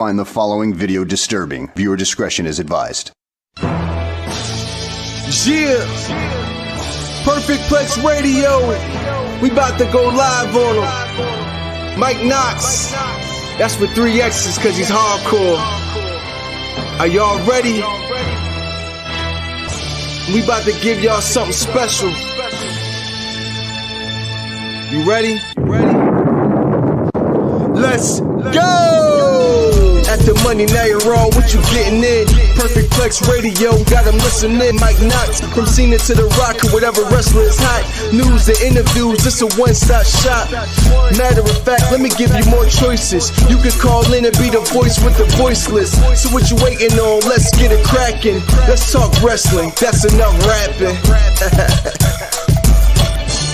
Find the following video disturbing. Viewer discretion is advised. Yeah, Perfect Plex Radio. We about to go live on him. Mike Knoxxx. That's with 3 X's cause he's hardcore. Are y'all ready? We about to give y'all something special. You ready? Let's go! At the money, now you're all what you getting in. Perfect Plex Radio, got them listening. Mike Knoxxx, from Cena to The Rock, or whatever wrestler is hot. News and interviews, this a one-stop shop. Matter of fact, let me give you more choices. You can call in and be the voice with the voiceless. So what you waiting on? Let's get it cracking. Let's talk wrestling, that's enough rapping.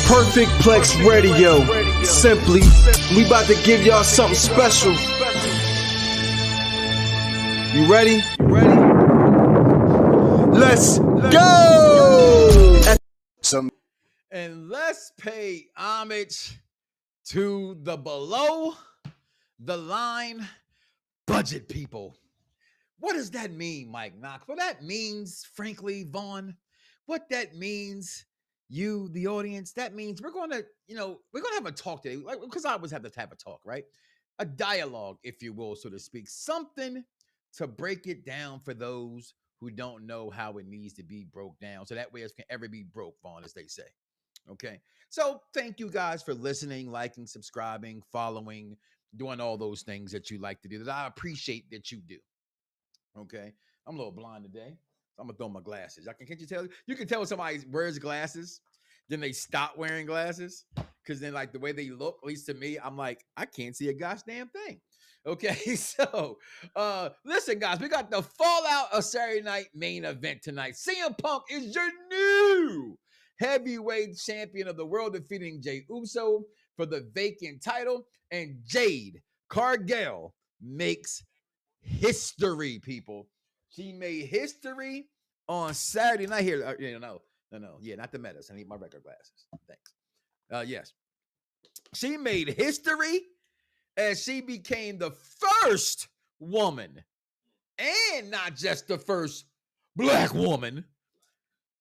Perfect Plex Radio. Simply, we about to give y'all something special. You ready? Let's go! And let's pay homage to the below the line budget people. What does that mean, Mike Knoxxx? Well, that means, frankly, Vaughn, what that means, you, the audience, that means we're going to have a talk today, because I always have to have a talk, right? A dialogue, if you will, so to speak, something to break it down for those who don't know how it needs to be broke down. So that way it can ever be broke, Vaughn, as they say. Okay. So thank you guys for listening, liking, subscribing, following, doing all those things that you like to do that I appreciate that you do. Okay. I'm a little blind today. So I'm gonna throw my glasses. Can't you tell? You can tell when somebody wears glasses, then they stop wearing glasses. Cause then like the way they look, at least to me, I'm like, I can't see a gosh damn thing. Okay, so listen, guys, we got the fallout of Saturday Night Main Event tonight. CM Punk is your new heavyweight champion of the world, defeating Jey Uso for the vacant title, and Jade Cargill makes history, people. She made history on Saturday night here. No, not the Metas. I need my regular glasses. Thanks. Yes, she made history as she became the first woman, and not just the first black woman,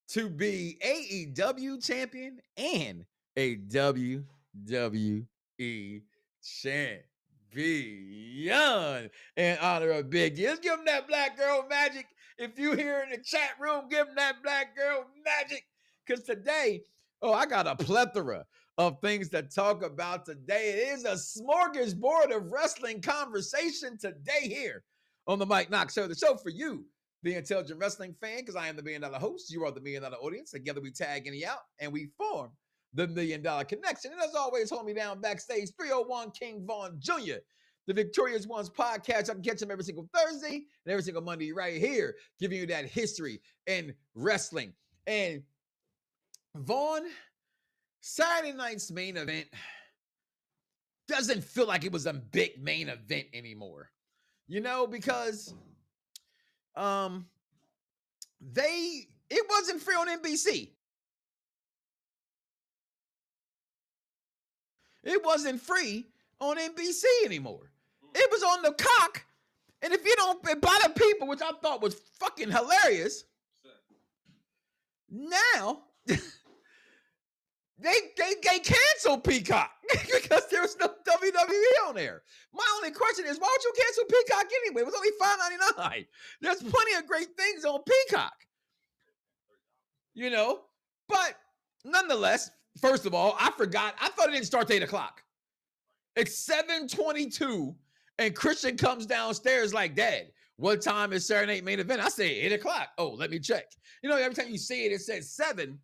to be AEW champion and a WWE champion in honor of Big E. Let's give him that black girl magic. If you here in the chat room, give him that black girl magic. Because today, I got a plethora of things to talk about today. It is a smorgasbord of wrestling conversation today here on the Mike Knoxxx Show. The show for you, the intelligent wrestling fan, because I am the $1 million host. You are the $1 million audience. Together we tag any out and we form the $1 Million Connection. And as always, hold me down backstage, 301 King Vaughn Jr., the Victorious Ones podcast. I can catch them every single Thursday and every single Monday right here, giving you that history and wrestling. And Vaughn, Saturday night's main event doesn't feel like it was a big main event anymore, because it wasn't free on NBC. It wasn't free on NBC anymore. It was on the cock, and if you don't, by the people, which I thought was fucking hilarious, now They canceled Peacock because there was no WWE on there. My only question is, why would you cancel Peacock anyway? It was only $5.99. There's plenty of great things on Peacock. But nonetheless, first of all, I forgot. I thought it didn't start at 8 o'clock. It's 7:22, and Christian comes downstairs like, Dad, what time is Saturday Night Main Event? I say 8 o'clock. Oh, let me check. Every time you see it, it says 7.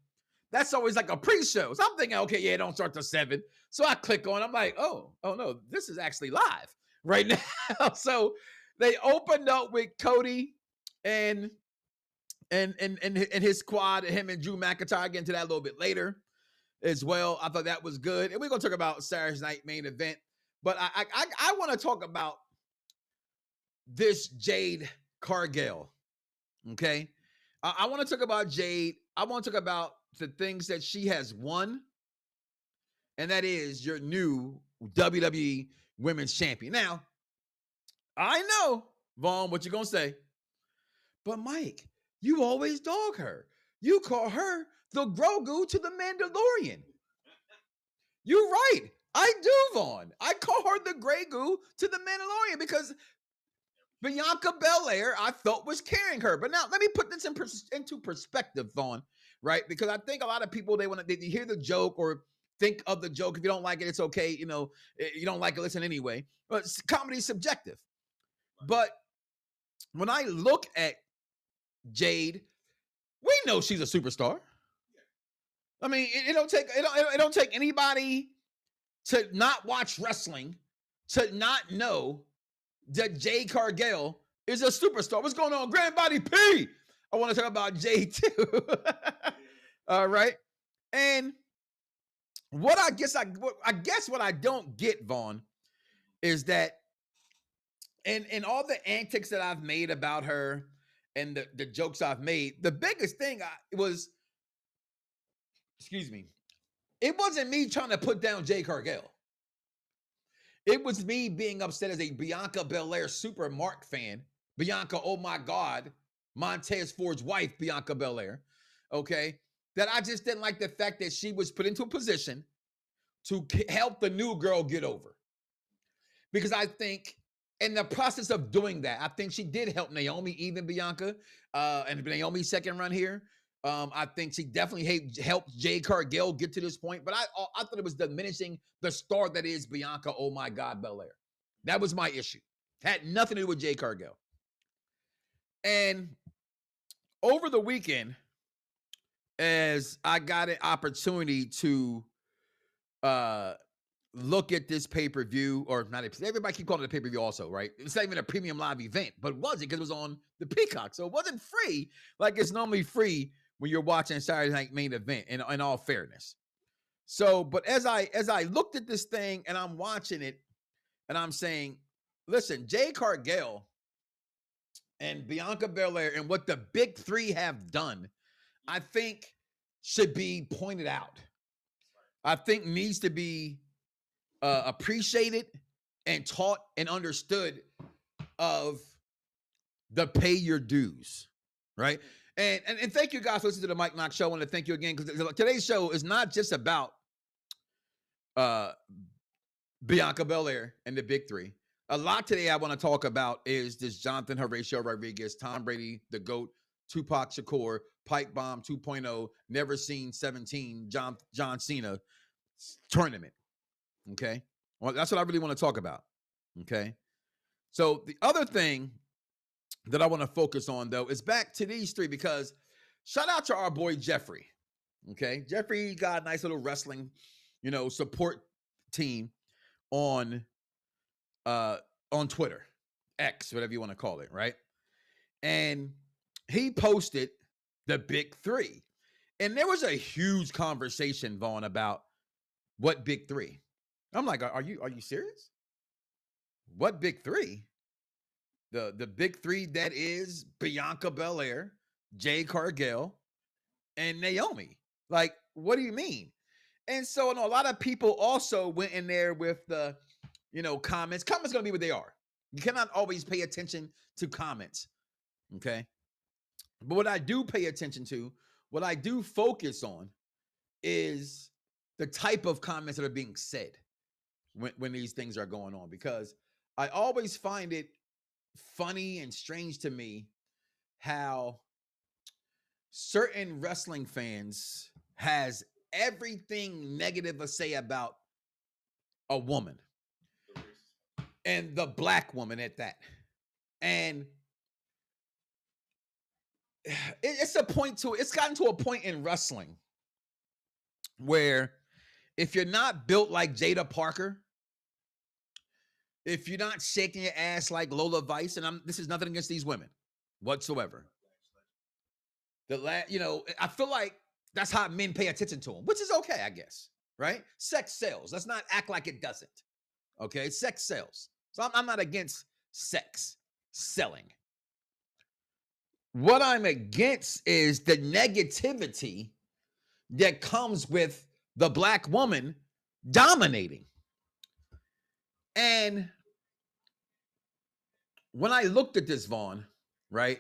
That's always like a pre-show. So I'm thinking, okay, yeah, it don't start till 7. So I click on, I'm like, oh no, this is actually live right now. So they opened up with Cody and his squad, him and Drew McIntyre. Get into that a little bit later as well. I thought that was good. And we're gonna talk about Saturday Night Main Event. But I want to talk about this Jade Cargill. Okay. I want to talk about Jade. I want to talk about the things that she has won, and that is your new WWE Women's Champion. Now, I know, Vaughn, what you gonna say. But Mike, you always dog her. You call her the Grogu to the Mandalorian. You're right. I do, Vaughn. I call her the Grey Goo to the Mandalorian because Bianca Belair, I felt, was carrying her. But now let me put this into perspective, Vaughn, right? Because I think a lot of people, they hear the joke or think of the joke. If you don't like it, it's okay. You know, you don't like it, listen anyway. But comedy is subjective. But when I look at Jade, we know she's a superstar. I mean, it don't take anybody to not watch wrestling to not know that Jade Cargill is a superstar. What's going on, Grandbody P? I want to talk about Jade too. All right, and what I guess what I don't get, Vaughn, is that in all the antics that I've made about her and the jokes I've made, the biggest thing was, excuse me, it wasn't me trying to put down Jade Cargill. It was me being upset as a Bianca Belair super Mark fan. Bianca, oh my God, Montez Ford's wife, Bianca Belair. Okay. That I just didn't like the fact that she was put into a position to help the new girl get over. Because I think in the process of doing that, I think she did help Naomi, even Bianca, and Naomi's second run here. I think she definitely helped Jade Cargill get to this point, but I thought it was diminishing the star that is Bianca, oh my God, Belair. That was my issue. Had nothing to do with Jade Cargill. And over the weekend, as I got an opportunity to look at this pay-per-view, or not, everybody keep calling it a pay-per-view also, right? It's not even a premium live event, but it wasn't because it was on the Peacock. So it wasn't free like it's normally free when you're watching Saturday Night Main Event, in all fairness. So, but as I looked at this thing and I'm watching it and I'm saying, listen, Jade Cargill and Bianca Belair and what the big three have done, I think should be pointed out. I think needs to be appreciated and taught and understood of the pay your dues, right? And thank you guys for listening to the Mike Knoxxx Show. I want to thank you again because today's show is not just about Bianca Belair and the big three. A lot today I want to talk about is this Jonathan Horatio Rodriguez, Tom Brady, the GOAT, Tupac Shakur, Pipe Bomb 2.0, Never Seen 17, John Cena tournament. Okay. Well, that's what I really want to talk about. Okay. So the other thing that I want to focus on, though, is back to these three, because shout out to our boy Jeffrey. Okay. Jeffrey got a nice little wrestling, support team on Twitter, X, whatever you want to call it. Right. And he posted the big three. And there was a huge conversation, Vaughn, about what big three. I'm like, are you serious? What big three? The big three that is Bianca Belair, Jade Cargill, and Naomi. Like, what do you mean? And so, a lot of people also went in there with the, comments. Comments gonna be what they are. You cannot always pay attention to comments. Okay. But what I do pay attention to, what I do focus on, is the type of comments that are being said when these things are going on, because I always find it funny and strange to me how certain wrestling fans has everything negative to say about a woman, and the black woman at that. And it's gotten to a point in wrestling where if you're not built like Jada Parker, if you're not shaking your ass like Lola Vice, and this is nothing against these women whatsoever. I feel like that's how men pay attention to them, which is okay, I guess, right? Sex sells. Let's not act like it doesn't. Okay, sex sells. So I'm not against sex selling. What I'm against is the negativity that comes with the black woman dominating. And when I looked at this, Vaughn, right?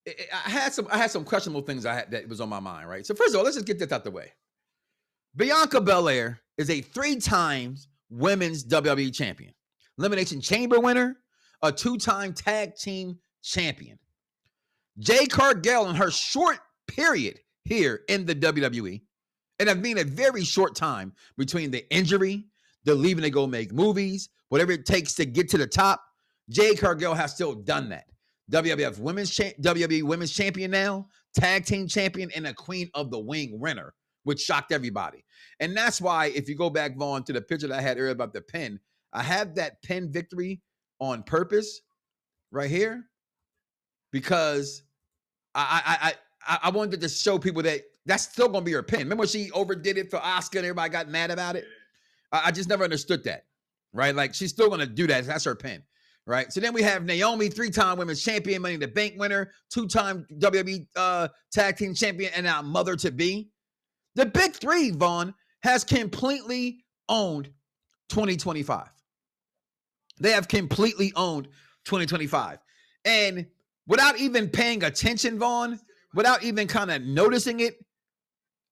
I had some questionable things that was on my mind, right? So first of all, let's just get this out the way. Bianca Belair is a 3-time women's WWE champion, Elimination Chamber winner, a 2-time tag team champion. Jade Cargill in her short period here in the WWE, and I mean a very short time between the injury, the leaving to go make movies, whatever it takes to get to the top, Jade Cargill has still done that. WWE Women's Champion now, Tag Team Champion, and a Queen of the Wing winner, which shocked everybody. And that's why, if you go back, Vaughn, to the picture that I had earlier about the pin, I have that pin victory on purpose right here because I wanted to show people that that's still going to be her pin. Remember when she overdid it for Asuka and everybody got mad about it? I just never understood that, right? Like, she's still going to do that. That's her pin, right? So then we have Naomi, 3-time women's champion, Money in the Bank winner, 2-time WWE tag team champion, and now mother-to-be. The big three, Vaughn, has completely owned 2025. They have completely owned 2025. And without even paying attention, Vaughn, without even kind of noticing it,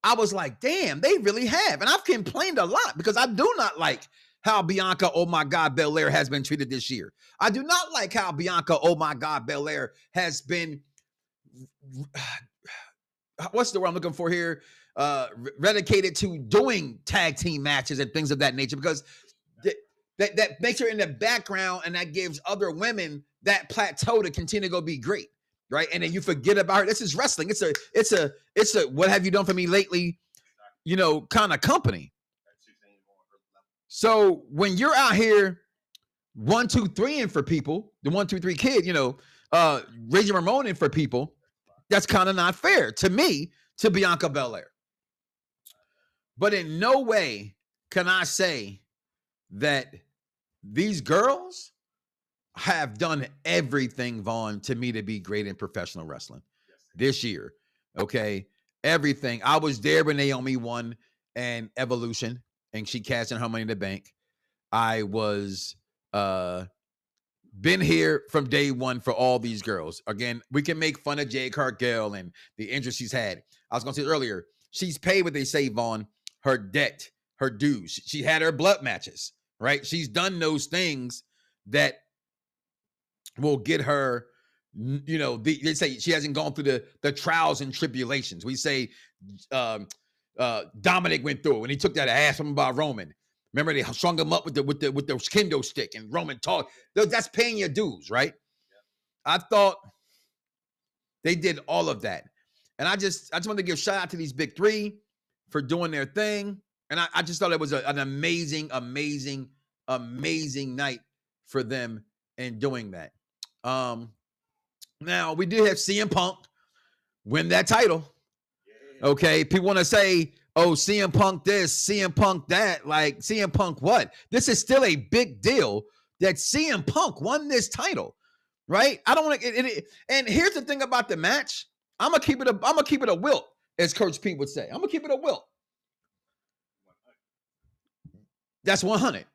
I was like, damn, they really have. And I've complained a lot because I do not like how Bianca, oh my God, Belair has been treated this year. I do not like how Bianca, oh my God, Belair has been, what's the word I'm looking for here? Relegated to doing tag team matches and things of that nature, because that makes her in the background, and that gives other women that plateau to continue to go be great, right? And then you forget about her. This is wrestling. It's a what have you done for me lately, kind of company. So when you're out here 1, 2, 3 for people, the 1, 2, 3 kid, Raging Ramon for people, that's kind of not fair to me, to Bianca Belair. But in no way can I say that these girls have done everything, Vaughn, to me to be great in professional wrestling this year. Okay. Everything. I was there when Naomi won and Evolution and she cashed in her Money in the Bank. I was been here from day one for all these girls. Again, we can make fun of Jade Cargill and the injuries she's had. I was going to say earlier, she's paid what they say, Vaughn, her debt, her dues. She had her blood matches, right? She's done those things that will get her, they say she hasn't gone through the trials and tribulations. We say Dominic went through it when he took that ass from by Roman. Remember, they strung him up with the kendo stick, and Roman talked. That's paying your dues, right? Yeah. I thought they did all of that, and I just wanted to give a shout out to these big three for doing their thing, and I just thought it was an amazing, amazing, amazing night for them in doing that. Now we did have CM Punk win that title. Yeah. Okay, people want to say, oh, CM Punk this, CM Punk that. Like, CM Punk what? This is still a big deal that CM Punk won this title, right? I don't want to. And here's the thing about the match. I'm gonna keep it a wilt, as Coach Pete would say. I'm gonna keep it a wilt. That's 100.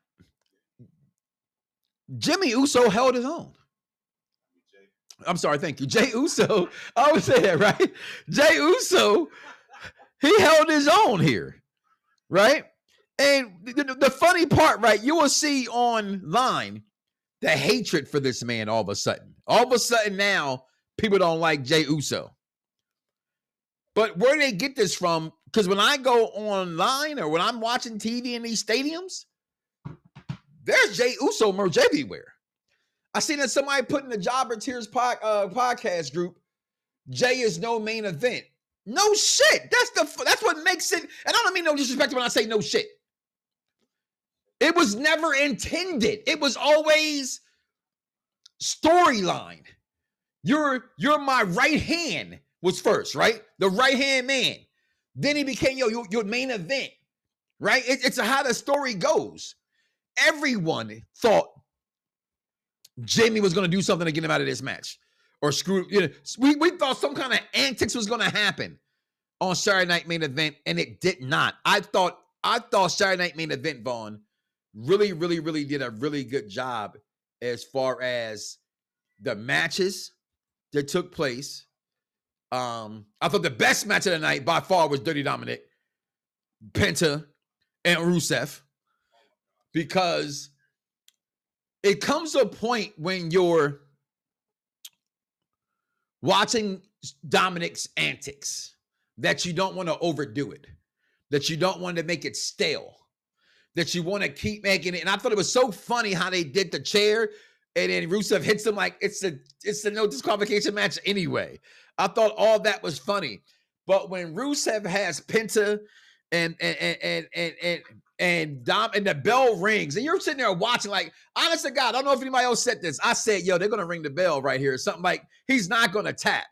Jimmy Uso held his own. I'm sorry, thank you. Jey Uso. I always say that, right? Jey Uso. He held his own here, right? And the funny part, right, you will see online the hatred for this man all of a sudden. All of a sudden now, people don't like Jey Uso. But where do they get this from? Because when I go online or when I'm watching TV in these stadiums, there's Jey Uso merch everywhere. I seen that somebody put in the Jobber Tears podcast group, Jey is no main event. No shit. That's what makes it. And I don't mean no disrespect when I say no shit. It was never intended. It was always storyline. You're my right hand was first, right? The right hand man. Then he became your main event, right? It's how the story goes. Everyone thought Jamie was going to do something to get him out of this match. Or screw, we thought some kind of antics was going to happen on Saturday Night Main Event, and it did not. I thought Saturday Night Main Event, Vaughn, really, really, really did a really good job as far as the matches that took place. I thought the best match of the night by far was Dirty Dominic, Penta, and Rusev, because it comes to a point when you're watching Dominic's antics that you don't want to overdo it, that you don't want to make it stale, that you want to keep making it. And I thought it was so funny how they did the chair, and then Rusev hits him like it's a no disqualification match anyway. I thought all that was funny. But when Rusev has Penta and the bell rings, and you're sitting there watching, like, honest to God, I don't know if anybody else said this. I said, yo, they're gonna ring the bell right here. Something like he's not gonna tap.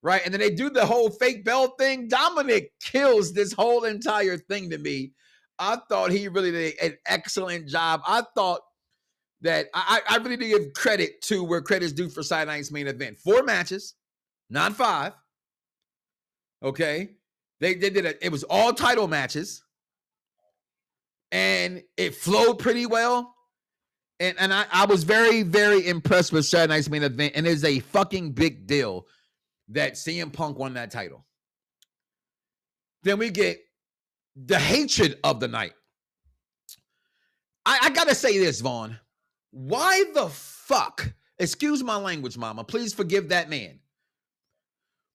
Right. And then they do the whole fake bell thing. Dominic kills this whole entire thing to me. I thought he really did an excellent job. I thought that I really did give credit to where credit's due for Saturday Night's main event. 4 matches, not 5. Okay. They did it was all title matches. And it flowed pretty well. And I was very, very impressed with Saturday Night's main event. And it's a fucking big deal that CM Punk won that title. Then we get the hatred of the night. I gotta say this, Vaughn. Why the fuck, excuse my language, mama, please forgive that man,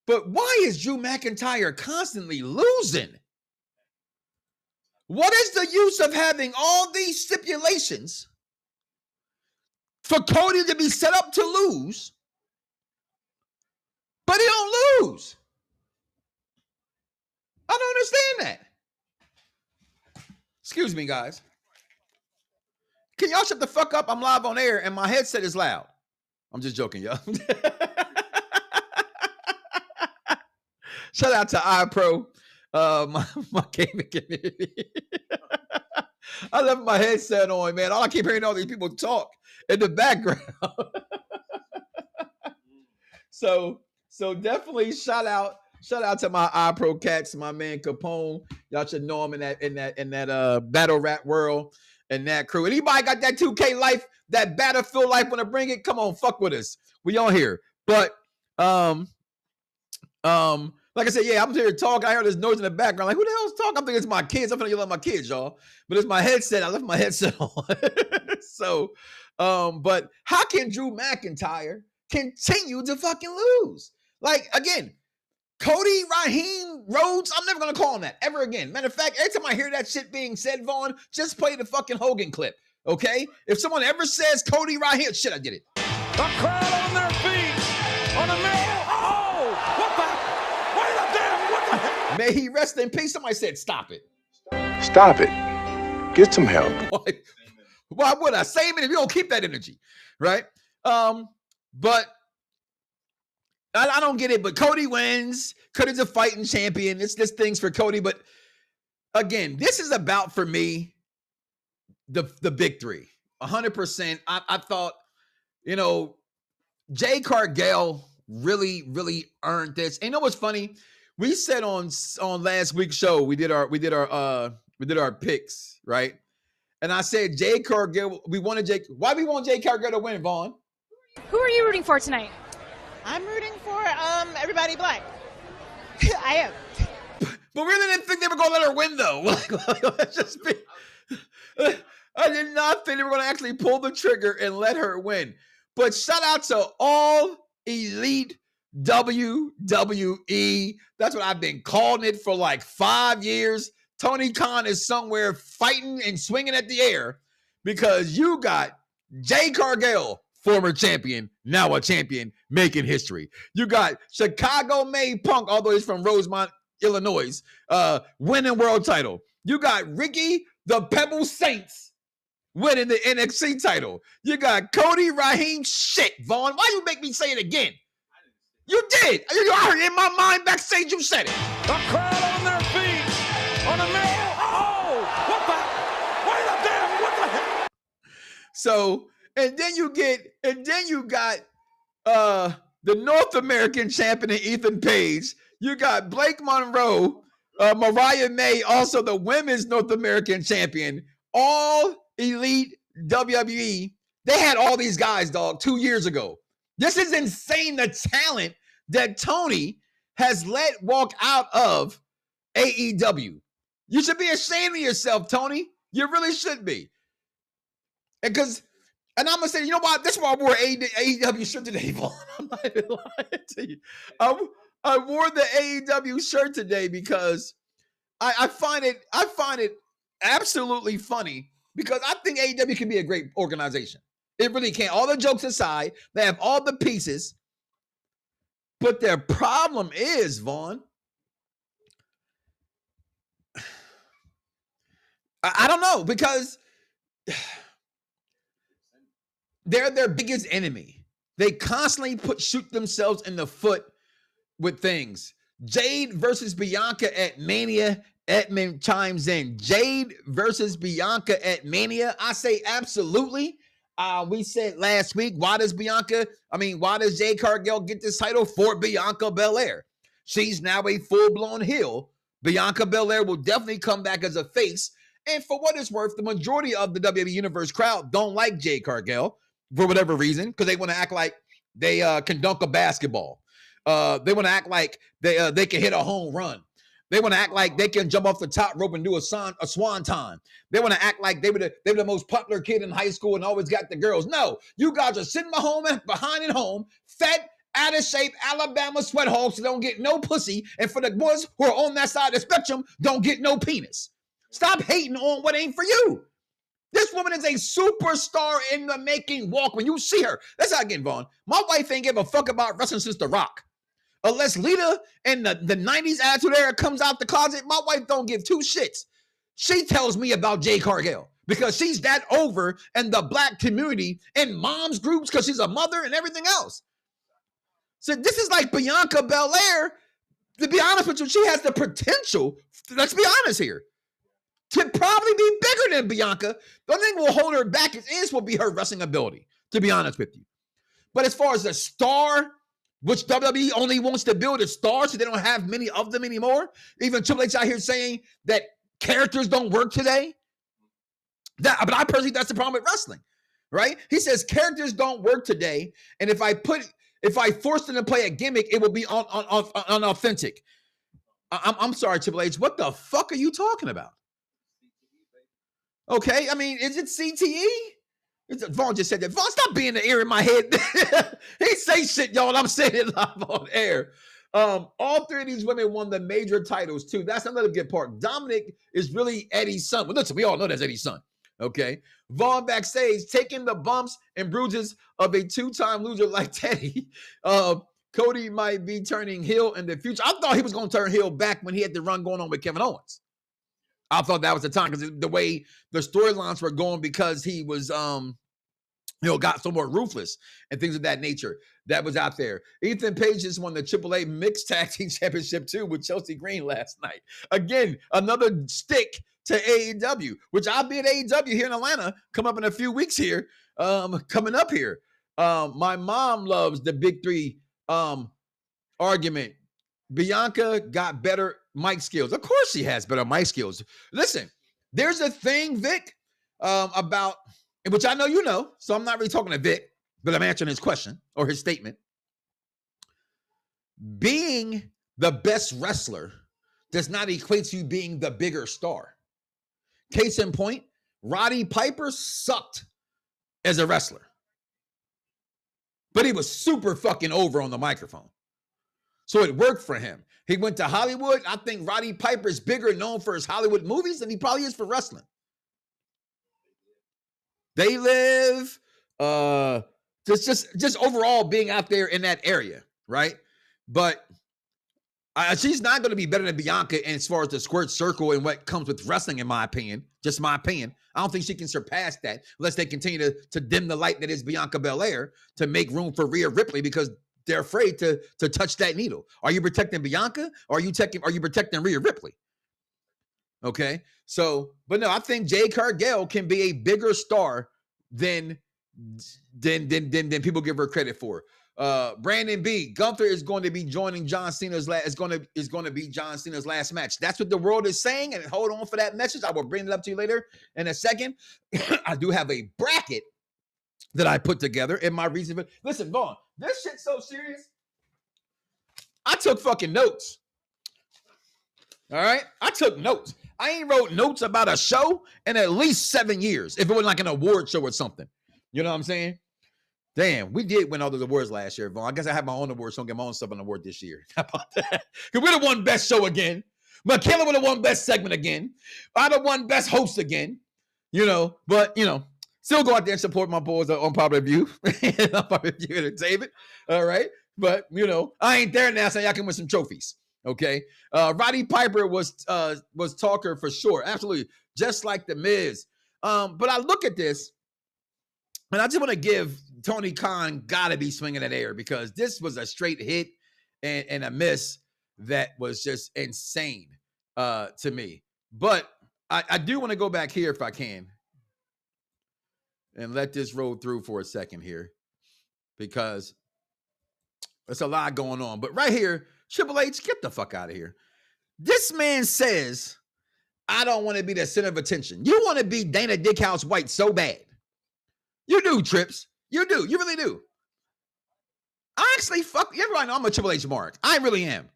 but why is Drew McIntyre constantly losing? What is the use of having all these stipulations for Cody to be set up to lose, but he don't lose? I don't understand that. Excuse me, guys. Can y'all shut the fuck up? I'm live on air and my headset is loud. I'm just joking, y'all. Shout out to iPro, my gaming community. I left my headset on, man. All I keep hearing all these people talk in the background. So definitely shout out to my iPro cats, my man Capone. Y'all should know him in that battle rap world and that crew. Anybody got that 2K life, that Battlefield life, want to bring it? Come on, fuck with us. We on here. But like I said, yeah, I'm here talking. I heard this noise in the background. Like, who the hell's talking? I'm thinking it's my kids. I'm gonna yell at my kids, y'all. But it's my headset. I left my headset on. So, but how can Drew McIntyre continue to fucking lose? Like, again, Cody, Raheem, Rhodes, I'm never going to call him that ever again. Matter of fact, every time I hear that shit being said, Vaughn, just play the fucking Hogan clip, okay? If someone ever says Cody, Raheem, shit, I did it. The crowd on their feet, on a man. Oh, what the hell? May he rest in peace. Somebody said, stop it. Stop it. Get some help. Why would I? Same if you don't keep that energy, right? But I don't get it, but Cody wins. Cody's a fighting champion. It's this thing's for Cody. But again, this is about, for me, the big three. 100%. I thought, Jade Cargill really, really earned this. And you know what's funny? We said on last week's show, we did our picks, right? And I said Jade Cargill, why we want Jade Cargill to win, Vaughn? Who are you rooting for tonight? I'm rooting for everybody black. I am. But really didn't think they were going to let her win, though. I did not think they were going to actually pull the trigger and let her win. But shout out to all elite WWE. That's what I've been calling it for like 5 years. Tony Khan is somewhere fighting and swinging at the air because you got Jade Cargill, former champion, now a champion, making history. You got Chicago-made Punk, although he's from Rosemont, Illinois, winning world title. You got Ricky the Pebble Saints winning the NXT title. You got Cody, Raheem, shit, Vaughn. Why you make me say it again? You did. I heard in my mind backstage you said it. The crowd on their feet, on a man. Oh, what the hell? So, and then you got the North American champion Ethan Page. You got Blake Monroe, Mariah May, also the women's North American champion, all elite WWE. They had all these guys, dog, 2 years ago. This is insane, the talent that Tony has let walk out of AEW. You should be ashamed of yourself, Tony. You really should be. And I'm going to say, you know what? This is why I wore AEW shirt today, Vaughn. I'm not even lying to you. I wore the AEW shirt today because I find it absolutely funny because I think AEW can be a great organization. It really can. All the jokes aside, they have all the pieces. But their problem is, Vaughn, I don't know, because they're their biggest enemy. They constantly shoot themselves in the foot with things. Jade versus Bianca at Mania. Edmund chimes in. Jade versus Bianca at Mania. I say absolutely. We said last week, why does Jade Cargill get this title? For Bianca Belair. She's now a full-blown heel. Bianca Belair will definitely come back as a face. And for what it's worth, the majority of the WWE Universe crowd don't like Jade Cargill for whatever reason, because they want to act like they can dunk a basketball. They want to act like they can hit a home run. They want to act like they can jump off the top rope and do a swanton. They want to act like they were the most popular kid in high school and always got the girls. No, you guys are sitting behind at home, fat, out of shape, Alabama sweat hogs who don't get no pussy. And for the boys who are on that side of the spectrum, don't get no penis. Stop hating on what ain't for you. This woman is a superstar in the making. Walk when you see her. That's how I get Vaughn. My wife ain't give a fuck about wrestling since The Rock. Unless Lita and the 90s Attitude Era comes out the closet, my wife don't give two shits. She tells me about Jade Cargill because she's that over in the black community and moms groups because she's a mother and everything else. So this is like Bianca Belair. To be honest with you, she has the potential, let's be honest here, to probably be bigger than Bianca. The only thing will hold her back will be her wrestling ability, to be honest with you. But as far as a star, which WWE only wants to build a star so they don't have many of them anymore. Even Triple H out here saying that characters don't work today. But I personally, that's the problem with wrestling, right? He says characters don't work today. And if I force them to play a gimmick, it will be unauthentic. I'm sorry, Triple H. What the fuck are you talking about? Okay, I mean, is it CTE? Vaughn just said that. Vaughn, stop being the ear in my head. He say shit, y'all. I'm saying it live on air. All three of these women won the major titles, too. That's another good part. Dominic is really Eddie's son. Well, listen, we all know that's Eddie's son. Okay. Vaughn backstage taking the bumps and bruises of a two-time loser like Teddy. Cody might be turning heel in the future. I thought he was going to turn heel back when he had the run going on with Kevin Owens. I thought that was the time because the way the storylines were going because he was, got so more ruthless and things of that nature that was out there. Ethan Page just won the AAA Mixed Tag Team Championship too with Chelsea Green last night. Again, another stick to AEW, which I'll be at AEW here in Atlanta coming up in a few weeks here. Coming up here. My mom loves the big three argument. Bianca got better mic skills. Of course she has better mic skills. Listen, there's a thing, Vic, about, which I know you know, so I'm not really talking to Vic, but I'm answering his question or his statement. Being the best wrestler does not equate to you being the bigger star. Case in point, Roddy Piper sucked as a wrestler, but he was super fucking over on the microphone. So it worked for him. He went to Hollywood. I think Roddy Piper is bigger known for his Hollywood movies than he probably is for wrestling. They live, just overall being out there in that area, right? But she's not going to be better than Bianca as far as the squared circle and what comes with wrestling, in my opinion. Just my opinion. I don't think she can surpass that unless they continue to dim the light that is Bianca Belair to make room for Rhea Ripley because they're afraid to touch that needle. Are you protecting Bianca or are you protecting Rhea Ripley? Okay. So, but no, I think Jade Cargill can be a bigger star than people give her credit for. Brandon B. Gunther is going to be joining John Cena's is going to be John Cena's last match. That's what the world is saying. And hold on for that message. I will bring it up to you later in a second. I do have a bracket that I put together in my reason for. Listen, Vaughn, this shit's so serious. I took fucking notes. All right? I took notes. I ain't wrote notes about a show in at least 7 years if it wasn't like an award show or something. You know what I'm saying? Damn, we did win all those awards last year, Vaughn. I guess I have my own awards, so I'll get my own stuff an award this year. How about that? Because we'd have won best show again. Michaela would have won best segment again. I'd have won best host again. You know, but, you know, still go out there and support my boys on Popular View. On Popular View Entertainment. All right? But, you know, I ain't there now, so y'all can win some trophies. Okay? Roddy Piper was talker for sure. Absolutely. Just like The Miz. But I look at this, and I just want to give Tony Khan gotta be swinging that air because this was a straight hit and a miss that was just insane to me. But I do want to go back here if I can and let this roll through for a second here because there's a lot going on. But right here, Triple H, get the fuck out of here. This man says, I don't want to be the center of attention. You want to be Dana Dickhouse White so bad. You do, Trips. You do. You really do. I actually everybody know I'm a Triple H mark. I really am.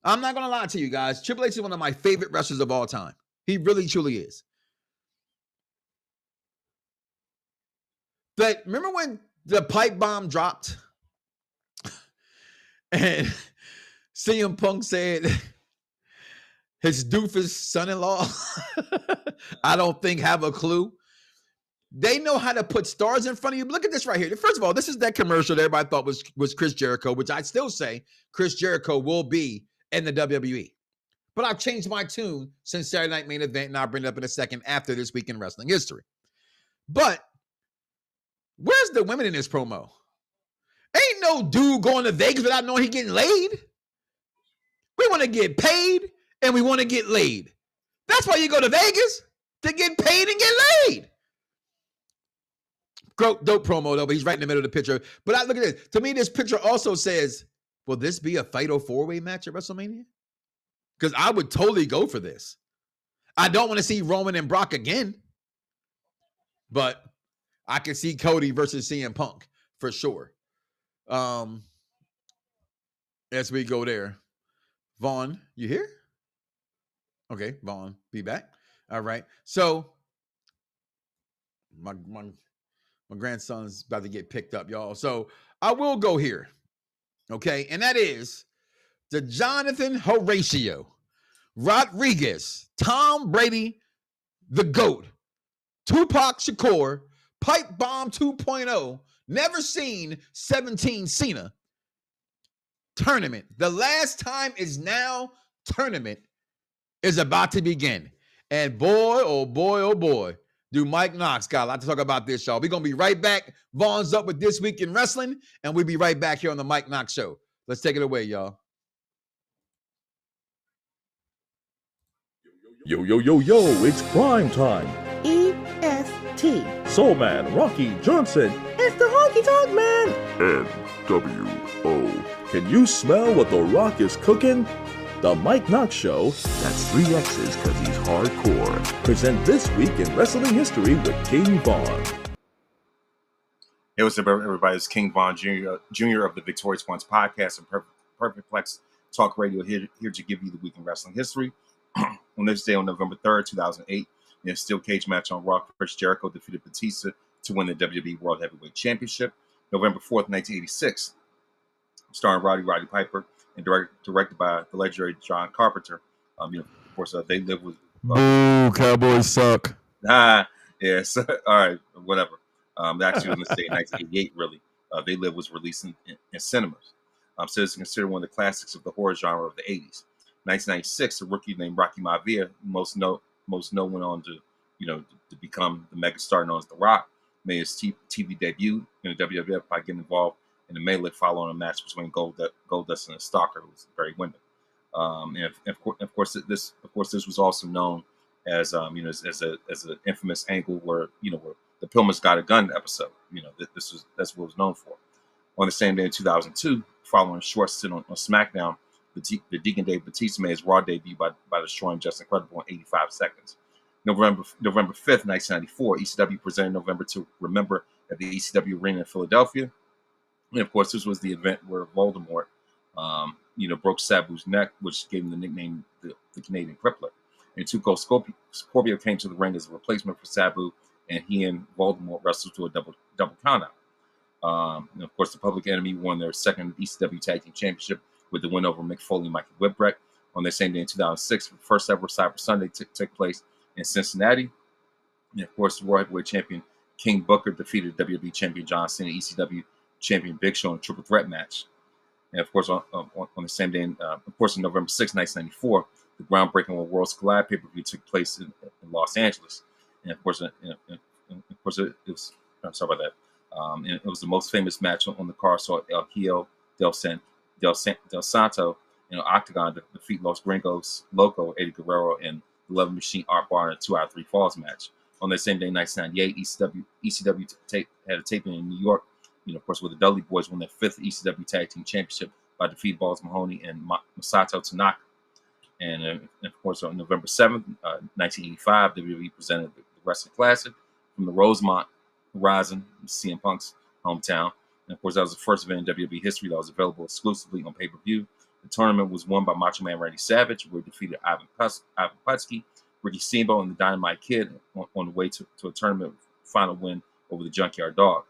I'm not going to lie to you guys. Triple H is one of my favorite wrestlers of all time. He really, truly is. But remember when the pipe bomb dropped? And CM Punk said, his doofus son-in-law, I don't think have a clue. They know how to put stars in front of you. Look at this right here. First of all, this is that commercial that everybody thought was Chris Jericho, which I still say Chris Jericho will be in the WWE. But I've changed my tune since Saturday Night Main Event, and I'll bring it up in a second after this week in wrestling history. But where's the women in this promo? Ain't no dude going to Vegas without knowing he getting laid. We want to get paid, and we want to get laid. That's why you go to Vegas, to get paid and get laid. Dope promo, though, but he's right in the middle of the picture. But I look at this. To me, this picture also says, will this be a Fatal 4-Way match at WrestleMania? Because I would totally go for this. I don't want to see Roman and Brock again. But I can see Cody versus CM Punk for sure. As we go there. Vaughn, you here? Okay, Vaughn, be back. All right. So, my grandson's about to get picked up, y'all. So I will go here. Okay. And that is the Jonathan Horatio Rodriguez, Tom Brady, the GOAT, Tupac Shakur, Pipe Bomb 2.0, Never Seen 17 Cena tournament. The last time is now tournament is about to begin. And boy, oh boy, oh boy. Do Mike Knoxxx got a lot to talk about this, y'all. We're going to be right back. Vaughn's up with This Week in Wrestling, and we'll be right back here on the Mike Knoxxx Show. Let's take it away, y'all. Yo, yo, yo, yo, it's prime time. EST. Soul Man, Rocky Johnson. It's the Honky Tonk Man. NWO. Can you smell what The Rock is cooking? The Mike Knoxxx Show, that's 3 X's because he's hardcore, present This Week in Wrestling History with King Vaughn. Hey, what's up, everybody? It's King Vaughn Jr. of the Victorious Ones podcast and Perfect Plex Talk Radio here to give you the week in wrestling history. On this day, on November 3rd, 2008, in a steel cage match on Raw, Chris Jericho defeated Batista to win the WWE World Heavyweight Championship. November 4th, 1986, starring Roddy Piper and directed by the legendary John Carpenter. Of course, They Live was... Boo, Cowboys suck. Yes. All right, whatever. Actually, on this day in 1988, really, They Live was released in cinemas. So it's considered one of the classics of the horror genre of the 80s. 1996, a rookie named Rocky Maivia, most known went on to, to become the megastar known as The Rock, made his TV debut in the WWF by getting involved in a melee following a match between Goldust and a stalker who was Barry Windham. And of course, this was also known as as an infamous angle where where the Pillman's Got a Gun episode. That's what it was known for. On the same day in 2002, following a short stint on SmackDown, the Deacon Dave Batista made his Raw debut by destroying Just Incredible in 85 seconds. November 5th, 1994, ECW presented November to Remember at the ECW Arena in Philadelphia. And of course, this was the event where Voldemort, broke Sabu's neck, which gave him the nickname the Canadian Crippler. And Tuco Scorpio came to the ring as a replacement for Sabu, and he and Voldemort wrestled to a double countout. And of course, the Public Enemy won their second ECW Tag Team Championship with the win over Mick Foley and Mikey Whipwreck on the same day in 2006. The first ever Cyber Sunday took place in Cincinnati. And of course, the World Heavyweight Champion King Booker defeated WWE Champion John Cena, ECW Champion Big Show in a triple threat match. And of course, on the same day, on November 6, 1994, the groundbreaking Worlds Collide pay-per-view took place in Los Angeles. And of course, it was. I'm sorry about that. And it was the most famous match on the card. So El Hijo del Santo, Octagon to defeat Los Gringos Loco, Eddie Guerrero, and the Love Machine Art Bar in a 2 out of 3 falls match. On that same day, 1998, ECW had a taping in New York. Of course, where the Dudley Boys won their 5th ECW Tag Team Championship by defeating Balls Mahoney and Masato Tanaka. And of course, on November 7th, 1985, WWE presented the Wrestling Classic from the Rosemont Horizon, CM Punk's hometown. And of course, that was the first event in WWE history that was available exclusively on pay-per-view. The tournament was won by Macho Man Randy Savage, where he defeated Ivan Putski, Ricky Steamboat, and the Dynamite Kid on the way to a tournament final win over the Junkyard Dog.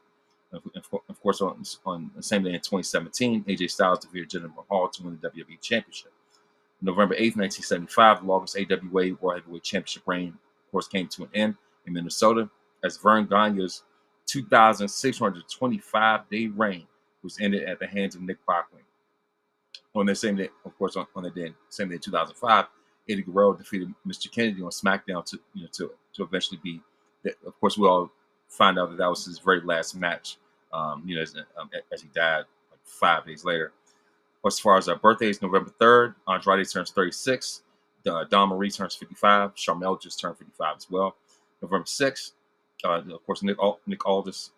Of course, on the same day in 2017, AJ Styles defeated Jinder Mahal to win the WWE Championship. November 8th, 1975, the longest AWA World Heavyweight Championship reign, of course, came to an end in Minnesota as Vern Gagne's 2,625-day reign was ended at the hands of Nick Bockley. On the same day, of course, on the same day in 2005, Eddie Guerrero defeated Mr. Kennedy on SmackDown to eventually be. Of course, we all find out that was his very last match. As he died like 5 days later. As far as our birthdays, November 3rd, Andrade turns 36. Dawn Marie turns 55. Sharmell just turned 55 as well. November 6th, of course, Nick Aldis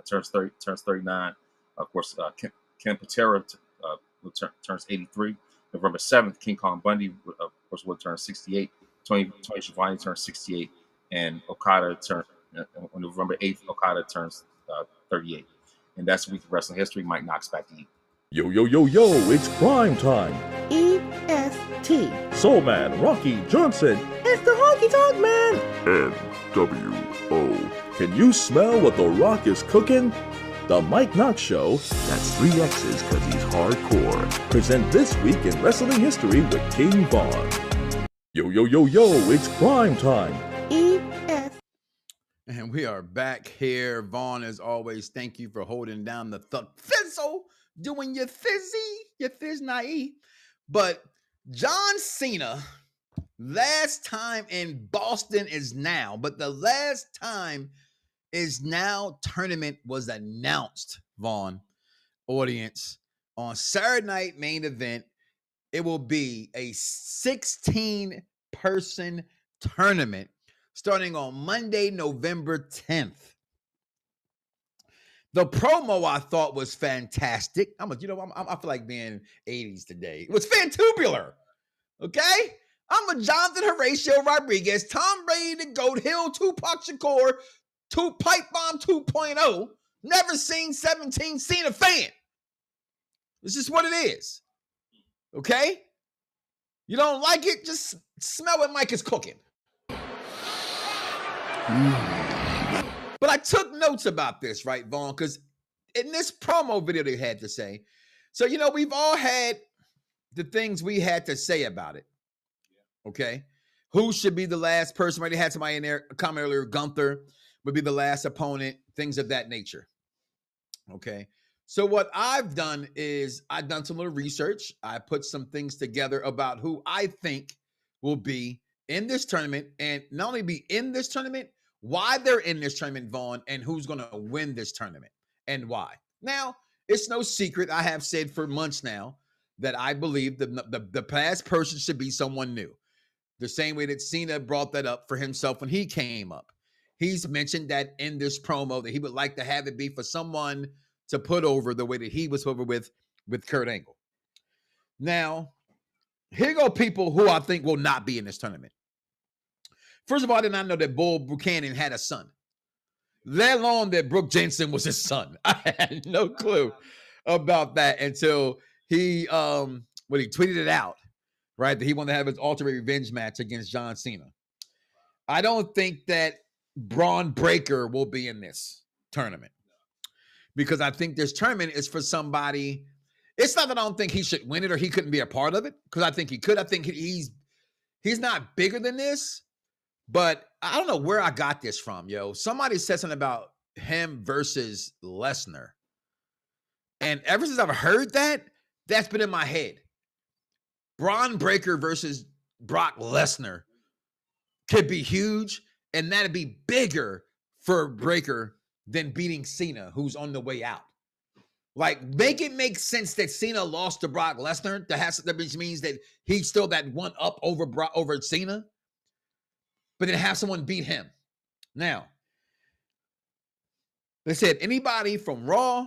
turns 39. Of course, Ken Patera turns 83. November 7th, King Kong Bundy, of course, will turn 68. Tony Schiavone turns 68. And Okada on November 8th, Okada turns 38. And that's a week of wrestling history. Mike Knoxxx, back to you. Yo, it's crime time. EST. Soul Man, Rocky Johnson. It's the Honky Tonk Man. NWO. Can you smell what The Rock is cooking? The Mike Knoxxx Show, that's 3 X's because he's hardcore, present This Week in Wrestling History with King Vaughn. Yo, it's crime time. ES. And we are back here. Vaughn, as always, thank you for holding down the fizzle, doing your fizz-naive. But John Cena, last time in Boston is now, but the last time is now tournament was announced, Vaughn. Audience, on Saturday night main event, it will be a 16-person tournament starting on Monday, November 10th. The promo I thought was fantastic. I feel like being 80s today. It was fantubular. Okay? I'm a Jonathan Horatio Rodriguez, Tom Brady, the Goat Hill, Tupac Shakur, Pipe Bomb 2.0. Never seen 17 Cena fan. This is what it is. Okay? You don't like it? Just smell what Mike is cooking. But I took notes about this, right, Vaughn? Because in this promo video they had to say, so, we've all had the things we had to say about it. Okay? Who should be the last person? Right? They had somebody in there comment earlier, Gunther would be the last opponent, things of that nature. Okay? So what I've done is I've done some little research. I put some things together about who I think will be in this tournament, and not only be in this tournament, why they're in this tournament, Vaughn, and who's going to win this tournament and why. Now, it's no secret. I have said for months now that I believe the past person should be someone new. The same way that Cena brought that up for himself when he came up. He's mentioned that in this promo that he would like to have it be for someone to put over the way that he was over with Kurt Angle. Now, here go people who I think will not be in this tournament. First of all, I did not know that Bull Buchanan had a son. let alone that Brooke Jensen was his son. I had no clue about that until he when he tweeted it out, right? That he wanted to have his ultimate revenge match against John Cena. I don't think that Braun Breaker will be in this tournament because I think this tournament is for somebody. It's not that I don't think he should win it or he couldn't be a part of it because I think he could. I think he's not bigger than this, but I don't know where I got this from, yo. Somebody said something about him versus Lesnar. And ever since I've heard that, that's been in my head. Braun Breaker versus Brock Lesnar could be huge, and that'd be bigger for Breaker than beating Cena, who's on the way out. Like, make it make sense that Cena lost to Brock Lesnar. That means that he's still that one up over Cena, but then have someone beat him. Now, they said anybody from Raw,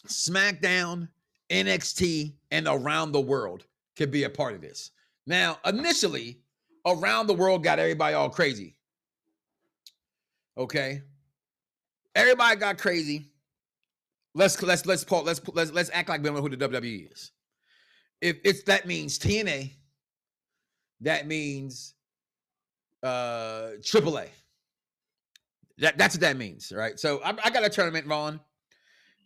SmackDown, NXT, and around the world could be a part of this. Now, initially, around the world got everybody all crazy. Okay, everybody got crazy. Let's act like we don't know who the WWE is. If that means TNA, that means AAA. That's what that means, right? So I got a tournament, Vaughn,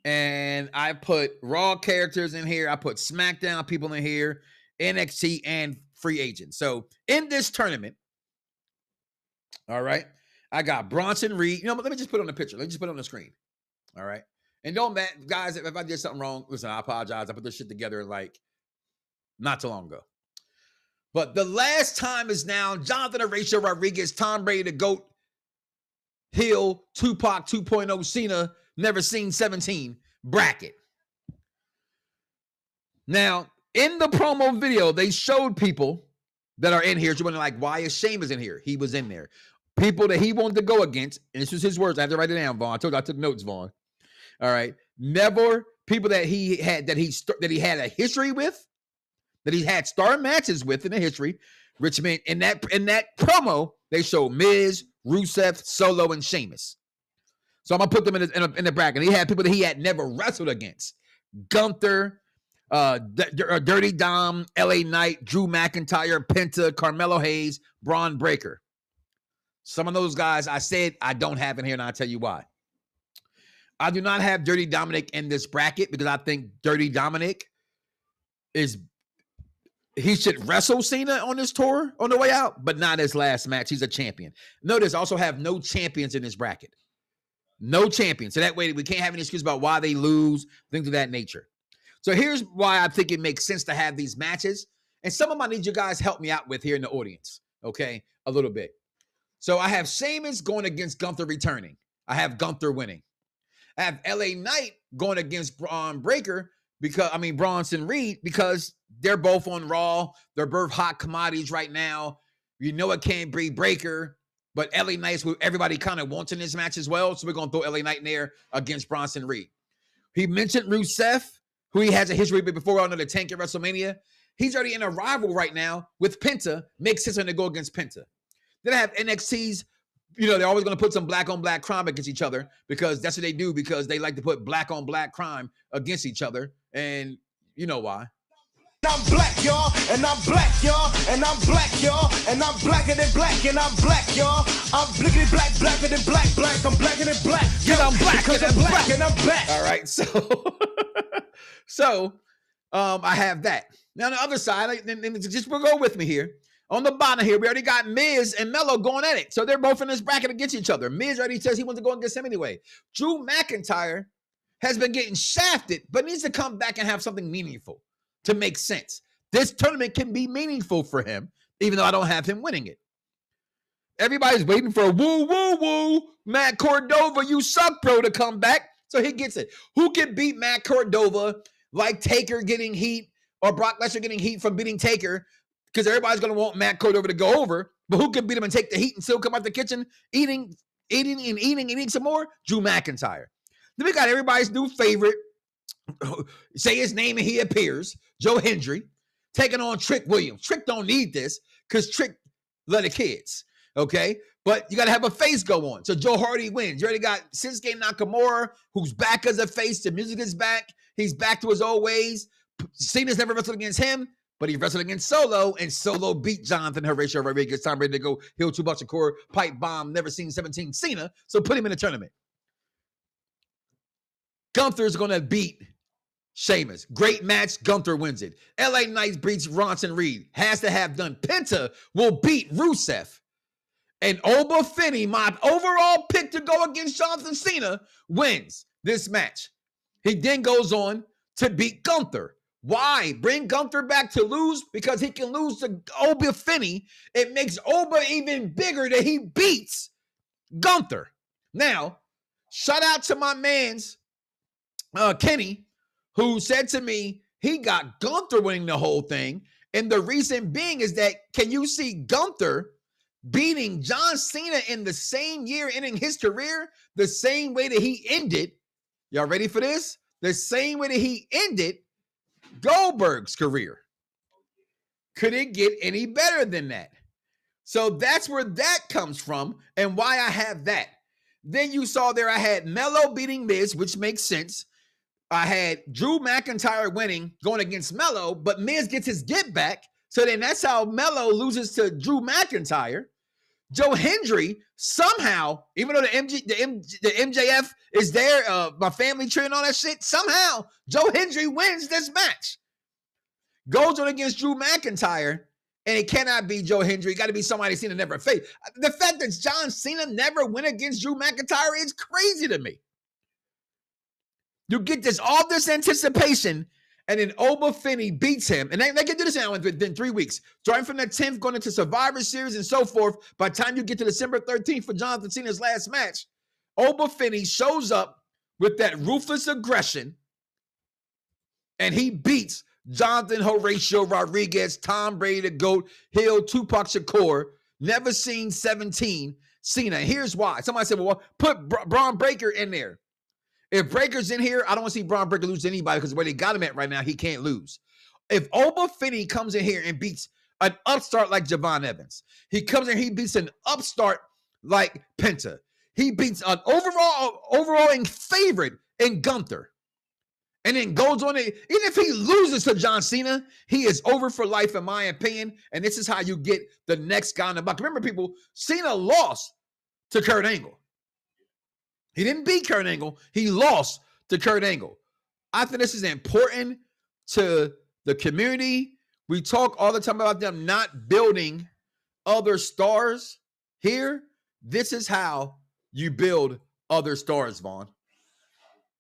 and I put Raw characters in here. I put SmackDown people in here, NXT, and free agents. So in this tournament, all right, I got Bronson Reed. You know, let me just put it on the picture. Let me just put it on the screen. All right. And don't, guys, if I did something wrong, listen, I apologize. I put this shit together like not too long ago. But the last time is now Jonathan Horatio Rodriguez, Tom Brady, the GOAT, Hill, Tupac 2.0, Cena, never seen 17 bracket. Now, in the promo video, they showed people that are in here. You're wondering, like, why is Sheamus in here? He was in there. People that he wanted to go against, and this was his words. I have to write it down, Vaughn. I told you I took notes, Vaughn. All right. Never people that he had a history with, that he had star matches with in the history. Richmond, in that promo, they showed Miz, Rusev, Solo, and Sheamus. So I'm gonna put them in the bracket. He had people that he had never wrestled against: Gunther, Dirty Dom, LA Knight, Drew McIntyre, Penta, Carmelo Hayes, Braun Breaker. Some of those guys I said I don't have in here, and I'll tell you why. I do not have Dirty Dominic in this bracket because I think Dirty Dominic he should wrestle Cena on this tour on the way out, but not his last match. He's a champion. Notice I also have no champions in this bracket. No champions. So that way we can't have any excuse about why they lose, things of that nature. So here's why I think it makes sense to have these matches. And some of them I need you guys help me out with here in the audience, okay, a little bit. So I have Sheamus going against Gunther returning. I have Gunther winning. I have LA Knight going against Bronson Reed, because they're both on Raw. They're both hot commodities right now. You know it can't be Breaker, but LA Knight's who everybody kind of wants in this match as well. So we're going to throw LA Knight in there against Bronson Reed. He mentioned Rusev, who he has a history with before on the tank at WrestleMania. He's already in a rival right now with Penta. Makes sense when they go against Penta. Then I have NXT's. You know, they're always going to put some black on black crime against each other because that's what they do, because they like to put black on black crime against each other. And you know why. I'm black, y'all, and I'm black, y'all, and I'm black, y'all, and I'm blacker than black, and I'm black, y'all. I'm blickety black, blacker than black, I'm blacker than black. Yeah, I'm black, because I'm black, and I'm black. All right, so I have that. Now on the other side, just go with me here. On the bottom here, we already got Miz and Melo going at it. So they're both in this bracket against each other. Miz already says he wants to go against him anyway. Drew McIntyre has been getting shafted, but needs to come back and have something meaningful to make sense. This tournament can be meaningful for him, even though I don't have him winning it. Everybody's waiting for a woo, Matt Cordova, you suck, bro, to come back. So he gets it. Who can beat Matt Cordova, like Taker getting heat or Brock Lesnar getting heat from beating Taker? Because everybody's going to want Matt Cordova to go over, but who can beat him and take the heat and still come out the kitchen eating some more? Drew McIntyre. Then we got everybody's new favorite, say his name and he appears, Joe Hendry, taking on Trick Williams. Trick don't need this because Trick love the kids, okay? But you got to have a face go on. So Joe Hardy wins. You already got Shinsuke Nakamura, who's back as a face. The music is back. He's back to his old ways. Cena's never wrestled against him, but he wrestled against Solo, and Solo beat Jonathan Horatio Rodriguez. Time ready to go. Heel Tupac Shakur, pipe bomb, never seen 17 Cena. So put him in the tournament. Gunther's going to beat Sheamus. Great match. Gunther wins it. LA Knight beats Ronson Reed. Has to have done. Penta will beat Rusev. And Oba Finney, my overall pick to go against Jonathan Cena, wins this match. He then goes on to beat Gunther. Why? Bring Gunther back to lose? Because he can lose to Oba Finney. It makes Oba even bigger that he beats Gunther. Now, shout out to my man's Kenny, who said to me he got Gunther winning the whole thing. And the reason being is that, can you see Gunther beating John Cena in the same year, ending his career the same way that he ended? Y'all ready for this? The same way that he ended Goldberg's career. Could it get any better than that? So that's where that comes from and why I have that. Then you saw there I had Melo beating Miz, which makes sense. I had Drew McIntyre winning, going against Melo, but Miz gets his get back. So then that's how Melo loses to Drew McIntyre. Joe Hendry somehow, even though the MJF is there, my family tree and all that shit, somehow Joe Hendry wins this match. Goes on against Drew McIntyre, and it cannot be Joe Hendry. Got to be somebody Cena never faced. The fact that John Cena never went against Drew McIntyre is crazy to me. You get all this anticipation, and then Oba Finney beats him. And they can do this now within 3 weeks. Starting from the 10th, going into Survivor Series and so forth. By the time you get to December 13th for Jonathan Cena's last match, Oba Finney shows up with that ruthless aggression, and he beats Jonathan Horatio Rodriguez, Tom Brady the GOAT, Hill, Tupac Shakur, never seen 17 Cena. Here's why. Somebody said, well, put Braun Breaker in there. If Breaker's in here, I don't want to see Braun Breaker lose to anybody because where they got him at right now, he can't lose. If Oba Finney comes in here and beats an upstart like Javon Evans, he comes in, he beats an upstart like Penta. He beats an overall favorite in Gunther. And then goes on it. Even if he loses to John Cena, he is over for life, in my opinion. And this is how you get the next guy in the buck. Remember, people, Cena lost to Kurt Angle. He didn't beat Kurt Angle. He lost to Kurt Angle. I think this is important to the community. We talk all the time about them not building other stars here. This is how you build other stars, Vaughn.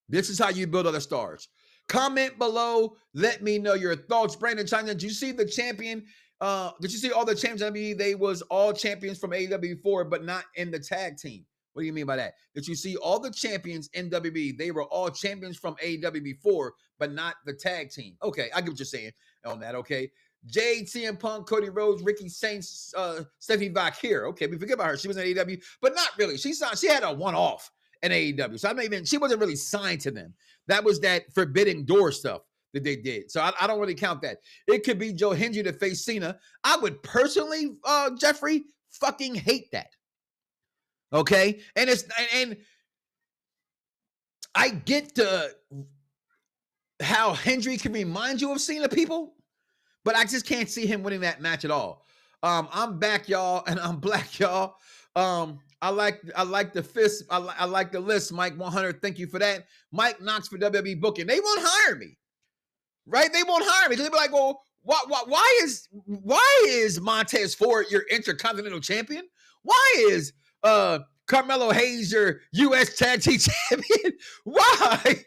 This is how you build other stars. Comment below. Let me know your thoughts. Brandon China, did you see the champion? Did you see all the champions? I mean, they was all champions from AEW before, but not in the tag team. What do you mean by that? Did you see all the champions in WWE? They were all champions from AEW before, but not the tag team. Okay, I get what you're saying on that, okay? Jade, CM Punk, Cody Rhodes, Ricky Saints, Stephanie Bakir. Okay, we forget about her. She was in AEW, but not really. She had a one-off in AEW. So she wasn't really signed to them. That was that Forbidden Door stuff that they did. So I don't really count that. It could be Joe Hendry to face Cena. I would personally, Jeffrey, fucking hate that. Okay? And I get how Hendry can remind you of Cena, people, but I just can't see him winning that match at all. I'm back, y'all, and I'm black, y'all. I like the fist. I like the list, Mike 100. Thank you for that. Mike Knoxxx for WWE booking. They won't hire me, right? They won't hire me because they'll be like, well, why is Montez Ford your Intercontinental Champion? Why is Carmelo Hayes your U.S. Tag Team Champion? Why'd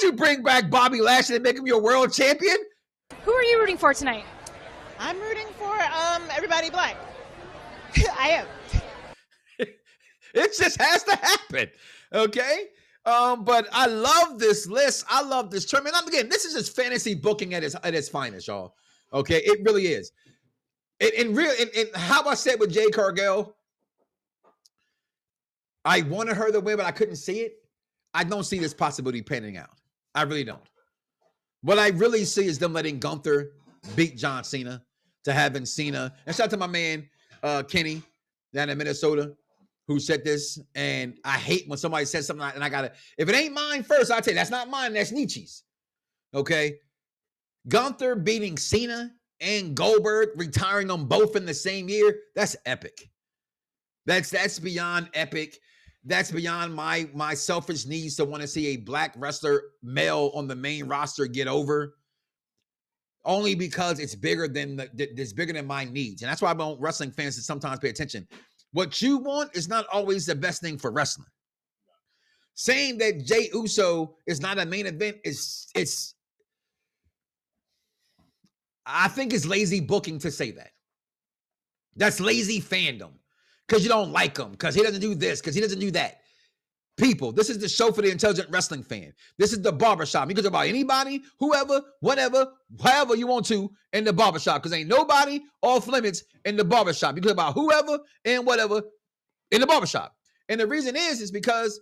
you bring back Bobby Lashley and make him your World Champion? Who are you rooting for tonight? I'm rooting for everybody black. I am. It just has to happen, okay? But I love this list. I love this tournament. Again, this is just fantasy booking at its finest, y'all. Okay, it really is. And how I said with Jade Cargill, I wanted her to win, but I couldn't see it. I don't see this possibility panning out. I really don't. What I really see is them letting Gunther beat John Cena, to having Cena. And shout out to my man, Kenny. down in Minnesota who said this, and I hate when somebody says something and I gotta, if it ain't mine first, I'll tell you, that's not mine, that's Nietzsche's. Okay? Gunther beating Cena and Goldberg, retiring them both in the same year, that's epic. That's beyond epic. That's beyond my selfish needs to want to see a black wrestler male on the main roster get over. Only because it's bigger than it's bigger than my needs. And that's why I want wrestling fans to sometimes pay attention. What you want is not always the best thing for wrestling. Saying that Jey Uso is not a main event is I think it's lazy booking to say that. That's lazy fandom. Because you don't like him, because he doesn't do this, because he doesn't do that. People, this is the show for the intelligent wrestling fan. This is the barbershop. You can talk about anybody, whoever, whatever, however you want to in the barbershop, because ain't nobody off limits in the barbershop. You can talk about whoever and whatever in the barbershop. And the reason is because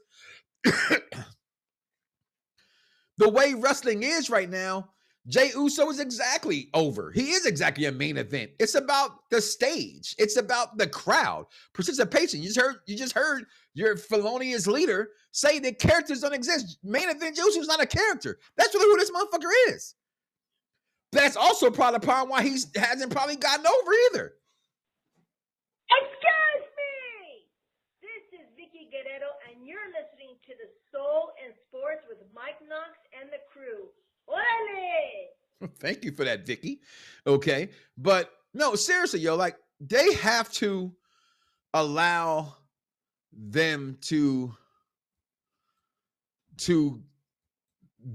the way wrestling is right now, Jey Uso is exactly over. He is exactly a main event. It's about the stage. It's about the crowd. Participation. You just heard your felonious leader say that characters don't exist. Main event Jey Uso is not a character. That's really who this motherfucker is. That's also part of the problem why he hasn't probably gotten over either. Excuse me! This is Vicky Guerrero, and you're listening to the Soul and Sports with Mike Knoxxx and the crew. Orale! Thank you for that, Vicky. Okay. But no, seriously, yo, like they have to allow them to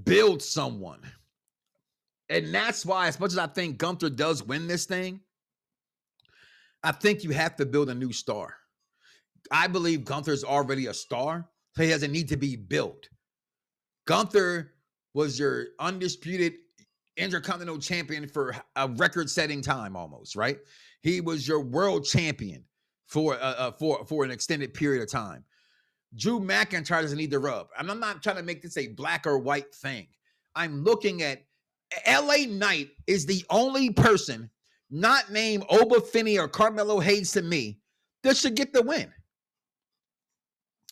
build someone. And that's why, as much as I think Gunther does win this thing, I think you have to build a new star. I believe Gunther's already a star, so he doesn't need to be built. Gunther was your undisputed Intercontinental champion for a record-setting time, almost, right? He was your world champion for an extended period of time. Drew McIntyre doesn't need the rub. And I'm not trying to make this a black or white thing. I'm looking at LA Knight is the only person not named Oba Finney or Carmelo Hayes to me that should get the win.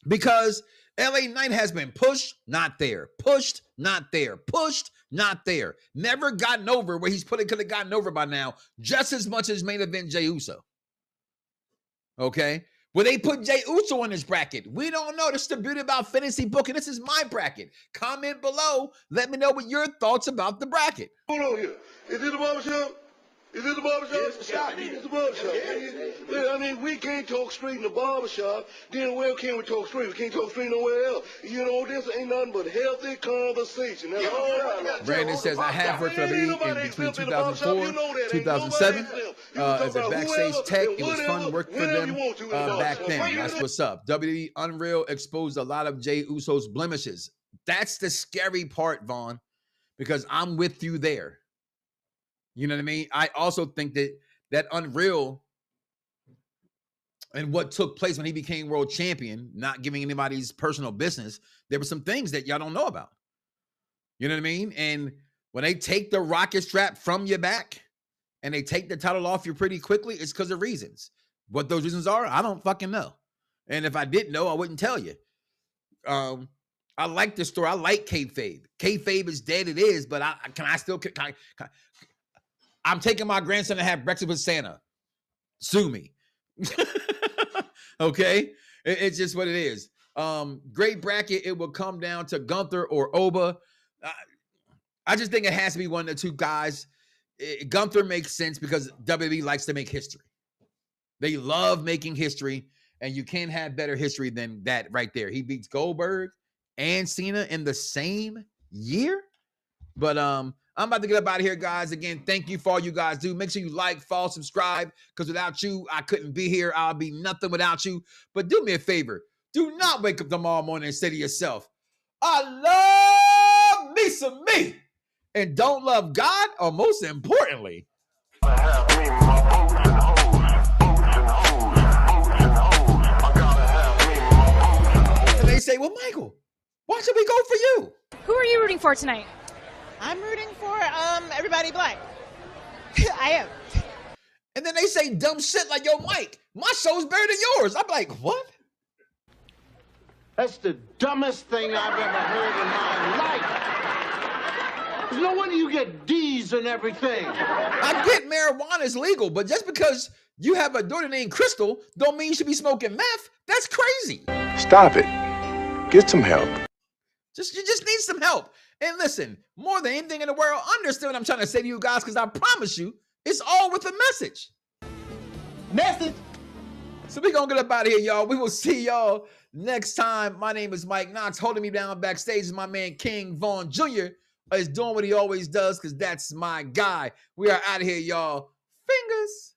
Because LA Knight has been pushed, not there. Pushed, not there. Pushed, not there. Never gotten over where could have gotten over by now, just as much as main event Jey Uso. Okay? Will they put Jey Uso in this bracket? We don't know. This is the beauty about fantasy booking. This is my bracket. Comment below. Let me know what your thoughts about the bracket. Hold on here. Is it the barbershop? Is it the barbershop? Yes, it's the barbershop. Yeah, I mean, we can't talk straight in the barbershop. Then where can we talk straight? We can't talk straight nowhere else. You know, this ain't nothing but healthy conversation. That's all. Brandon says, I have worked for WWE in between 2004 2007 as a backstage tech. It was fun working for them back then. That's what's up. WWE Unreal exposed a lot of Jey Uso's blemishes. That's the scary part, Vaughn, because I'm with you there. You know what I mean? I also think that Unreal and what took place when he became world champion, not giving anybody's personal business, there were some things that y'all don't know about. You know what I mean? And when they take the rocket strap from your back and they take the title off you pretty quickly, it's because of reasons. What those reasons are, I don't fucking know. And if I didn't know, I wouldn't tell you. I like this story. I like kayfabe. Kayfabe is dead, it is, but I'm taking my grandson to have breakfast with Santa. Sue me. Okay? It's just what it is. Great bracket. It will come down to Gunther or Oba. I just think it has to be one of the two guys. Gunther makes sense because WWE likes to make history. They love making history, and you can't have better history than that right there. He beats Goldberg and Cena in the same year. But I'm about to get up out of here, guys. Again, thank you for all you guys do. Make sure you like, follow, subscribe, because without you, I couldn't be here. I'll be nothing without you. But do me a favor. Do not wake up tomorrow morning and say to yourself, I love me some me. And don't love God, or most importantly, and they say, well, Michael, why should we go for you? Who are you rooting for tonight? I'm rooting for everybody black. I am. And then they say dumb shit like, yo, Mike, my show's better than yours. I'm like, what? That's the dumbest thing I've ever heard in my life. There's no wonder you get D's and everything. I get marijuana is legal, but just because you have a daughter named Crystal don't mean you should be smoking meth. That's crazy. Stop it. Get some help. You just need some help. And listen, more than anything in the world, understand what I'm trying to say to you guys, because I promise you, it's all with a message. Message. So we're going to get up out of here, y'all. We will see y'all next time. My name is Mike Knoxxx. Holding me down backstage is my man King Vaughn Jr. is doing what he always does, because that's my guy. We are out of here, y'all. Fingers.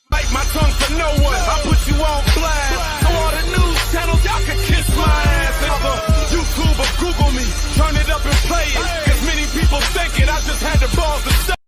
Bite my tongue for no one. I put you on blast. So all the news channels, y'all can kiss my ass. YouTube or Google me. Turn it up and play it. Cause many people think it. I just had the balls to say.